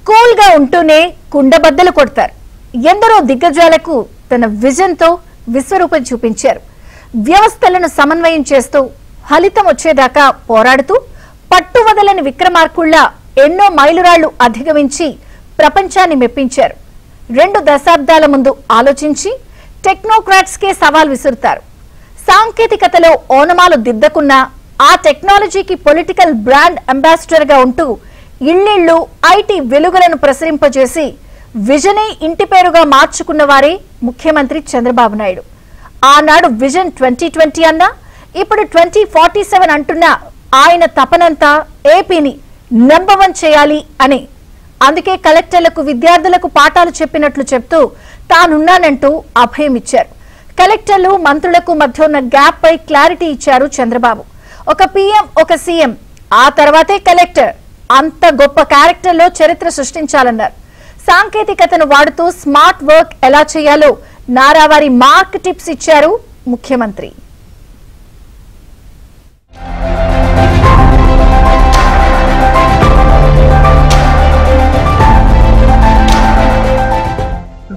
Cool గా ఉంటూనే కుండబద్దలు కొడతారు. ఎందరో దిగ్గజాలకు తన విజన్ తో విశ్వరూపం చూపించారు. వ్యవస్థలను సమన్వయం చేస్తూ ఫలితం వచ్చేదాకా పోరాడుతూ పట్టువదలని విక్రమార్కుళ్ళ ఎన్నో మైలురాళ్లు అధిగమించి ప్రపంచాన్ని మెప్పించారు. 2 దశాబ్దాల ముందు ఆలోచించి టెక్నోక్రాట్స్ కే సవాల్ విసురుతారు. సాంకేతికతలో ఓనమాలు దిద్దకున్న ఆ టెక్నాలజీకి పొలిటికల్ బ్రాండ్ అంబాసిడర్ గా ఉంటూ ఇళ్లిళ్లు ఐటీ వెలుగులను ప్రసరింపజేసి విజనే ఇంటి పేరుగా మార్చుకున్న వారే ముఖ్యమంత్రి చంద్రబాబు నాయుడు. ఆనాడు విజన్ 2020 అన్నా ఇప్పుడు 2047 అంటున్న ఆయన తపనంతా ఏపీని నంబర్ 1 చేయాలి అని. అందుకే కలెక్టర్లకు విద్యార్థులకు పాఠాలు చెప్పినట్లు చెప్తూ తానున్నానంటూ అభయం ఇచ్చారు. కలెక్టర్లు మంత్రులకు మధ్య ఉన్న గ్యాప్ పై క్లారిటీ ఇచ్చారు చంద్రబాబు. ఒక పీఎం ఒక సీఎం ఆ తర్వాతే కలెక్టర్. అంత గొప్ప క్యారెక్టర్లో చరిత్ర సృష్టించాలన్నారు. సాంకేతికతను వాడుతూ స్మార్ట్ వర్క్ ఎలా చేయాలో నారావారి మార్క్ టిప్స్ ఇచ్చారు ముఖ్యమంత్రి.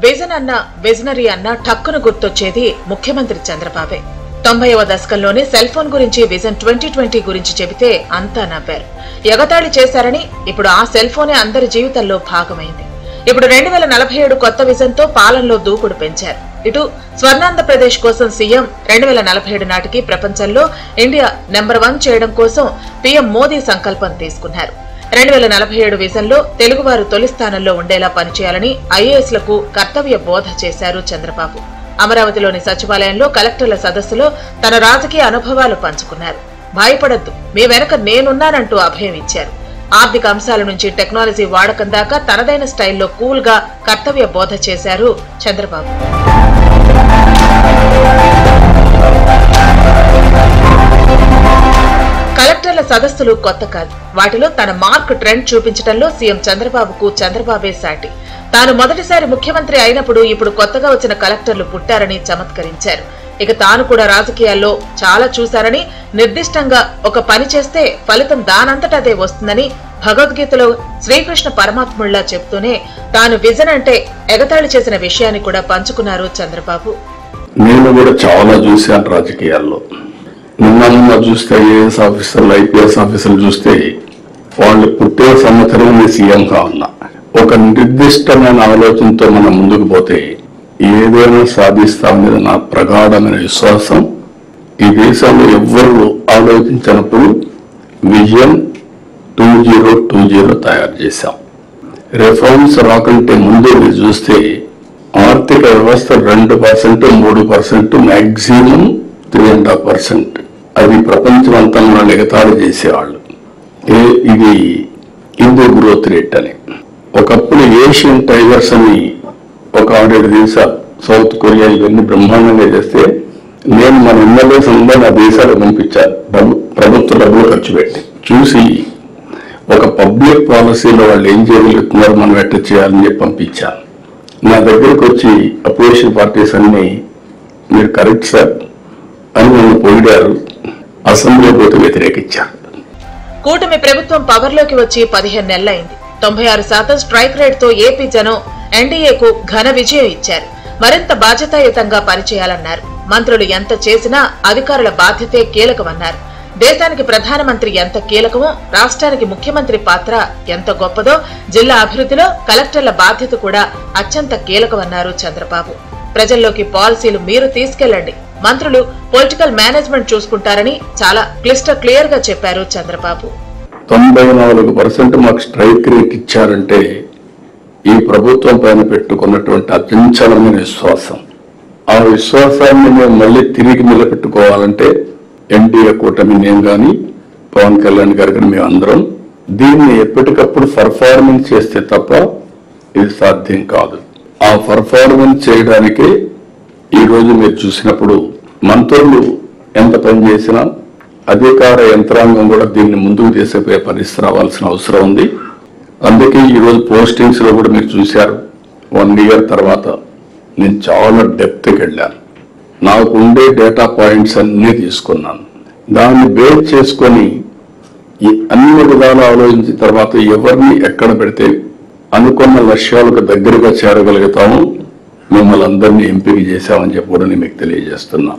విజన్ అన్న విజనరీ అన్న ఠక్కును గుర్తొచ్చేది ముఖ్యమంత్రి చంద్రబాబే. 90వ దశకంలోనే సెల్ ఫోన్ గురించి విజన్ 2020 గురించి చెబితే అంతా నవ్వారు. ఎగతాళి చేశారని ఇప్పుడు ఆ సెల్ ఫోనే అందరి జీవితంలో భాగమైంది. ఇప్పుడు 2047 కొత్త విజన్ తో పాలనలో దూకుడు పెంచారు. ఇటు స్వర్ణాంధ్రప్రదేశ్ కోసం సీఎం 2047 నాటికి ప్రపంచంలో ఇండియా నెంబర్ 1 చేయడం కోసం పీఎం మోదీ సంకల్పం తీసుకున్నారు. 2047 విజన్ లో తెలుగువారు తొలి స్థానంలో ఉండేలా పనిచేయాలని ఐఏఎస్లకు కర్తవ్య బోధ చేశారు చంద్రబాబు. అమరావతిలోని సచివాలయంలో కలెక్టర్ల సదస్సులో తన రాజకీయ అనుభవాలు పంచుకున్నారు. భయపడద్దు, మీ వెనక నేనున్నానంటూ అభయం ఇచ్చారు. ఆర్థిక అంశాల నుంచి టెక్నాలజీ వాడకం దాకా తనదైన స్టైల్లో కూల్ గా కర్తవ్య బోధ చేశారు చంద్రబాబు. కలెక్టర్ల సదస్సులు కొత్త కాదు. వాటిలో తన మార్క్ ట్రెండ్ చూపించడంలో సీఎం చంద్రబాబుకు చంద్రబాబే సాటి. తాను మొదటిసారి ముఖ్యమంత్రి అయినప్పుడు ఇప్పుడు కొత్తగా వచ్చిన కలెక్టర్లు పుట్టారని చమత్కరించారు. ఇక తాను కూడా రాజకీయాల్లో చాలా చూశారని, నిర్దిష్టంగా ఒక పని చేస్తే ఫలితం దానంతటదే వస్తుందని భగవద్గీతలో శ్రీకృష్ణ పరమాత్ముళ్లా చెప్తూనే తాను విజన్ అంటే ఎగతాళి చేసిన విషయాన్ని కూడా పంచుకున్నారు చంద్రబాబు. నేను కూడా చాలా చూశాను రాజకీయాల్లో. నిన్న చూస్తే ఐఏఎస్ ఆఫీసర్లు, ఐపీఎస్ ఆఫీసర్లు చూస్తే వాళ్ళు పుట్టే సంవత్సరం సీఎంగా ఉన్నా ఒక నిర్దిష్టమైన ఆలోచనతో మనం ముందుకు పోతే ఏదైనా సాధిస్తామనేది నా ప్రగాఢమైన విశ్వాసం. ఈ దేశంలో ఎవ్వరు ఆలోచించినప్పుడు విజన్ 2020 తయారు చేశాం. రిఫార్మ్స్ రాకంటే ముందు మీరు చూస్తే ఆర్థిక వ్యవస్థ 2%, 3%, మ్యాక్సిమం 3.5%. అది ప్రపంచమంతా మనం ఎగతాళి చేసేవాళ్ళు. ఇది ఇండో గ్రోత్ రేట్ అని. ఒకప్పుడు ఏషియన్ టైగర్స్ అని ఒక 6 దేశాలు, సౌత్ కొరియా ఇవన్నీ బ్రహ్మాండంగా చేస్తే నేను మన ఇండోనేషియా నా దేశాలకు పంపించాను. ప్రభుత్వ డబ్బులు ఖర్చు పెట్టి చూసి ఒక పబ్లిక్ పాలసీలో వాళ్ళు ఏం చేయగలుగుతున్నారు, మనం ఎట్లా చేయాలని చెప్పి పంపించాను. నా దగ్గరకు వచ్చి అపోజిషన్ పార్టీస్ అన్ని మీరు కరెక్ట్ సార్ అని నన్ను పొగిడారు. అసెంబ్లీ పోతే వ్యతిరేకించారు. కూటమి ప్రభుత్వం పవర్లోకి వచ్చి 15 నెలలైంది. 96% స్ట్రైక్ రేట్ తో ఏపీ జనం ఎన్డీఏకు ఘన విజయం ఇచ్చారు. మరింత బాధ్యతాయుతంగా పనిచేయాలన్నారు. మంత్రులు ఎంత చేసినా అధికారుల బాధ్యతే కీలకమన్నారు. దేశానికి ప్రధానమంత్రి ఎంత కీలకమో రాష్ట్రానికి ముఖ్యమంత్రి పాత్ర ఎంత గొప్పదో జిల్లా అభివృద్ధిలో కలెక్టర్ల బాధ్యత కూడా అత్యంత కీలకమన్నారు చంద్రబాబు. ప్రజల్లోకి పాలసీలు మీరు తీసుకెళ్లండి, మంత్రులు పొలిటికల్ మేనేజ్మెంట్ చూసుకుంటారని చాలా క్లియర్ గా చెప్పారు చంద్రబాబు. 94% మాకు స్ట్రైక్ రేట్ ఇచ్చారంటే ఈ ప్రభుత్వం పైన పెట్టుకున్నటువంటి అచంచలమైన విశ్వాసం. ఆ విశ్వాసాన్ని మేము మళ్ళీ తిరిగి నిలబెట్టుకోవాలంటే ఎన్డీఏ కూటమి, నేను కానీ పవన్ కళ్యాణ్ గారు కానీ మేమందరం దీన్ని ఎప్పటికప్పుడు పర్ఫార్మెన్స్ చేస్తే తప్ప ఇది సాధ్యం కాదు. ఆ పర్ఫార్మెన్స్ చేయడానికి ఈరోజు మీరు చూసినప్పుడు మంత్రులు ఎంత పని చేసినా అధికార యంత్రాంగం కూడా దీన్ని ముందుకు తీసుకుపోయే పరిస్థితి రావాల్సిన అవసరం ఉంది. అందుకే ఈరోజు పోస్టింగ్స్ లో కూడా మీరు చూశారు. 1 year తర్వాత నేను చాలా డెప్త్కి వెళ్ళాను. నాకు ఉండే డేటా పాయింట్స్ అన్నీ తీసుకున్నాను. దాన్ని బేస్ చేసుకొని ఈ అన్ని విధాలు ఆలోచించిన తర్వాత ఎవరిని ఎక్కడ పెడితే అనుకున్న లక్ష్యాలకు దగ్గరగా చేరగలుగుతాము. మిమ్మల్ని అందరినీ ఎంపిక చేశామని చెప్పి కూడా నేను మీకు తెలియజేస్తున్నా.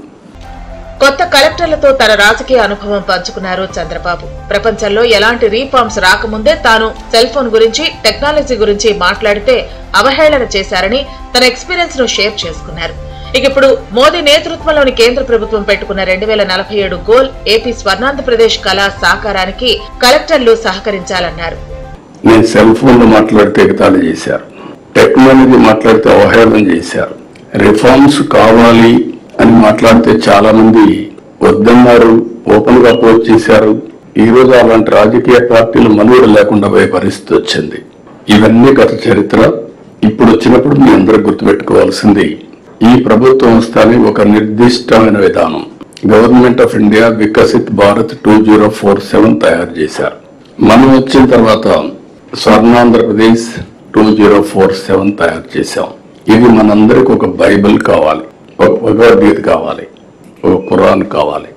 కొత్త కలెక్టర్లతో తన రాజకీయ అనుభవం పంచుకున్నారు చంద్రబాబు. ప్రపంచంలో ఎలాంటి రీఫార్మ్స్ రాకముందే తాను సెల్ ఫోన్ గురించి, టెక్నాలజీ గురించి మాట్లాడితే అవహేళన చేశారని తన ఎక్స్పీరియన్స్ ను షేర్ చేసుకున్నారు. ఇక ఇప్పుడు మోదీ నేతృత్వంలోని కేంద్ర ప్రభుత్వం పెట్టుకున్న 2047 గోల్ ఏపీ స్వర్ణాంధ్రప్రదేశ్ కళ సాకారానికి కలెక్టర్లు సహకరించాలన్నారు. నేను సెల్ ఫోన్ లో మాట్లాడితే ఎగతాళి చేశారు, టెక్నాలజీ మాట్లాడితే అవహేళన చేశారు, రిఫార్మ్స్ కావాలి అని మాట్లాడితే చాలా మంది వద్దన్నారు, ఓపెన్ గా అప్రోచ్ చేశారు. ఈ రోజు అలాంటి రాజకీయ పార్టీలు మనుగడ లేకుండా పోయే పరిస్థితి వచ్చింది. ఇవన్నీ గత చరిత్ర. ఇప్పుడు వచ్చినప్పుడు మీ అందరూ గుర్తుపెట్టుకోవాల్సింది, ఈ ప్రభుత్వం వస్తానే ఒక నిర్దిష్టమైన విధానం government of India Viksit Bharat 2047 తయారు చేశారు. మనం వచ్చిన తర్వాత స్వర్ణాంధ్రప్రదేశ్ 2047 తయారు చేశాం. ఇది మనందరికి ఒక బైబిల్ కావాలి, ఒక భగవద్గీత కావాలి, ఒక ఖురాన్ కావాలి.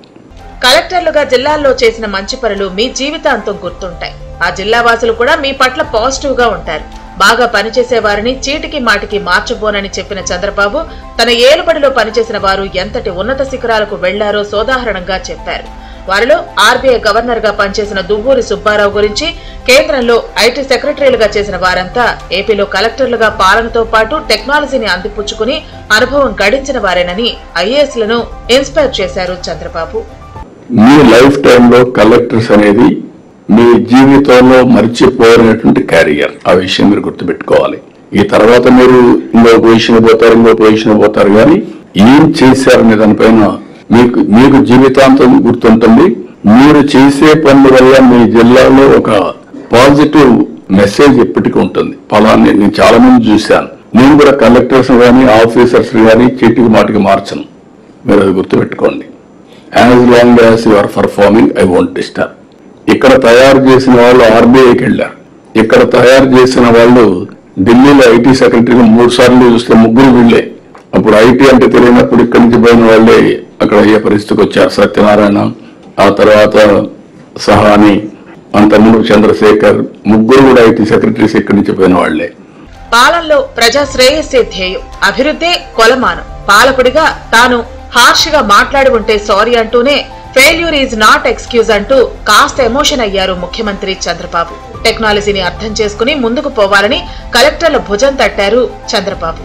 కలెక్టర్లుగా జిల్లాల్లో చేసిన మంచి పనులు మీ జీవితాంతం గుర్తుంటాయి. ఆ జిల్లా వాసులు కూడా మీ పట్ల పాజిటివ్ గా ఉంటారు. బాగా పనిచేసే వారిని చీటికి మాటికి మార్చబోనని చెప్పిన చంద్రబాబు తన ఏలుబడిలో పనిచేసిన వారు ఎంతటి ఉన్నత శిఖరాలకు వెళ్లారో సోదాహరణంగా చెప్పారు. వారిలో ఆర్బీఐ గవర్నర్ గా పనిచేసిన దువ్వూరి సుబ్బారావు గురించి, కేంద్రంలో ఐటీ సెక్రటరీలుగా చేసిన వారంతా ఏపీలో కలెక్టర్లుగా పాలనతో పాటు టెక్నాలజీని అందిపుచ్చుకుని అనుభవం గడించిన వారేనని ఐఏఎస్లను ఇన్స్పైర్ చేశారు చంద్రబాబు. మీ లైఫ్ టైంలో కలెక్టర్స్ అనేది మీ జీవితంలో మర్చిపోయినటువంటి క్యారియర్. ఆ విషయం మీరు గుర్తుపెట్టుకోవాలి. ఈ తర్వాత మీరు ఇంకో పొజిషన్ పోతారు కానీ ఏం చేశారనే దానిపైన మీకు జీవితాంతం గుర్తుంటుంది. మీరు చేసే పనుల వల్ల మీ జిల్లాలో ఒక పాజిటివ్ మెసేజ్ ఎప్పటికీ ఉంటుంది. ఫలాన్ని నేను చాలా మంది చూశాను. నేను కూడా కలెక్టర్స్ కానీ ఆఫీసర్స్ కానీ చీటికి మాటికి మార్చను. మీరు అది గుర్తుపెట్టుకోండి. As long as you are performing I won't disturb. ఇక్కడ తయారు చేసిన వాళ్ళు ఆర్బీఐకి వెళ్ళారు. ఇక్కడ తయారు చేసిన వాళ్ళు ఢిల్లీలో ఐటీ సెక్రటరీగా 3 సార్లు చూస్తే 3 వీళ్ళే. అప్పుడు ఐటీ అంటే తెలియనప్పుడు ఇక్కడి నుంచి పోయిన వాళ్ళే అక్కడ అయ్యే పరిస్థితికి వచ్చారు. సత్యనారాయణ, ఆ తర్వాత సహాని, అంతకుముందు చంద్రశేఖర్, 3 కూడా ఐటీ సెక్రటరీస్ ఇక్కడి నుంచి పోయిన వాళ్లే. పాలనలో ప్రజా శ్రేయస్సే ధ్యేయం, అభివృద్ధే కొలమానం. పాలకుడిగా తాను హార్ష్ గా మాట్లాడి ఉంటే సారీ అంటూనే ఫెయిల్యూర్ ఈజ్ నాట్ ఎక్స్క్యూజ్ అంటూ కాస్త ఎమోషన్ అయ్యారు ముఖ్యమంత్రి చంద్రబాబు. టెక్నాలజీని అర్థం చేసుకుని ముందుకు పోవాలని కలెక్టర్ల భుజం తట్టారు చంద్రబాబు.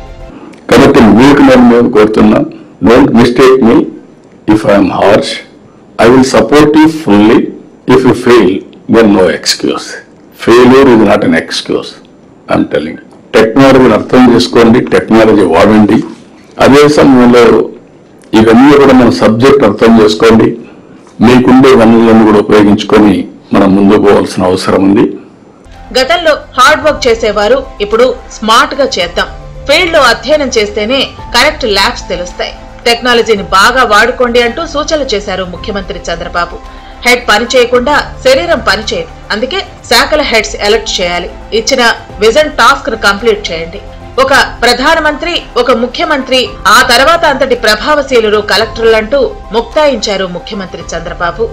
కాబట్టి మీకు నేను కోరుతున్నా, don't mistake me if I'm harsh. I will support you fully. If you fail then no excuse. Failure is not an excuse. I'm telling. టెక్నాలజీని అర్థం చేసుకోండి, టెక్నాలజీ వాడండి. అదే సమయంలో ఇవన్నీ కూడా మన సబ్జెక్ట్ అర్థం చేసుకోండి. మీకుండే వనరులను కూడా ఉపయోగించుకొని మనం ముందుకు పోవాల్సిన అవసరం ఉంది. గతంలో హార్డ్ వర్క్ చేసేవారు ఇప్పుడు స్మార్ట్ గా చేద్దాం. ఫీల్డ్ లో అధ్యయనం చేస్తేనే కరెక్ట్ ల్యాబ్స్ తెలుస్తాయి. టెక్నాలజీని బాగా వాడుకోండి అంటూ సూచనలు చేశారు ముఖ్యమంత్రి చంద్రబాబు. హెడ్ పని చేయకుండా శరీరం పనిచేయదు. అందుకే శాఖల హెడ్స్ ఎలర్ట్ చేయాలి. ఇచ్చిన విజన్ టాస్క్ ను కంప్లీట్ చేయండి. ఒక ప్రధానమంత్రి, ఒక ముఖ్యమంత్రి, ఆ తర్వాత అంతటి ప్రభావశీలురు కలెక్టర్లంటూ ముక్తాయించారు ముఖ్యమంత్రి చంద్రబాబు.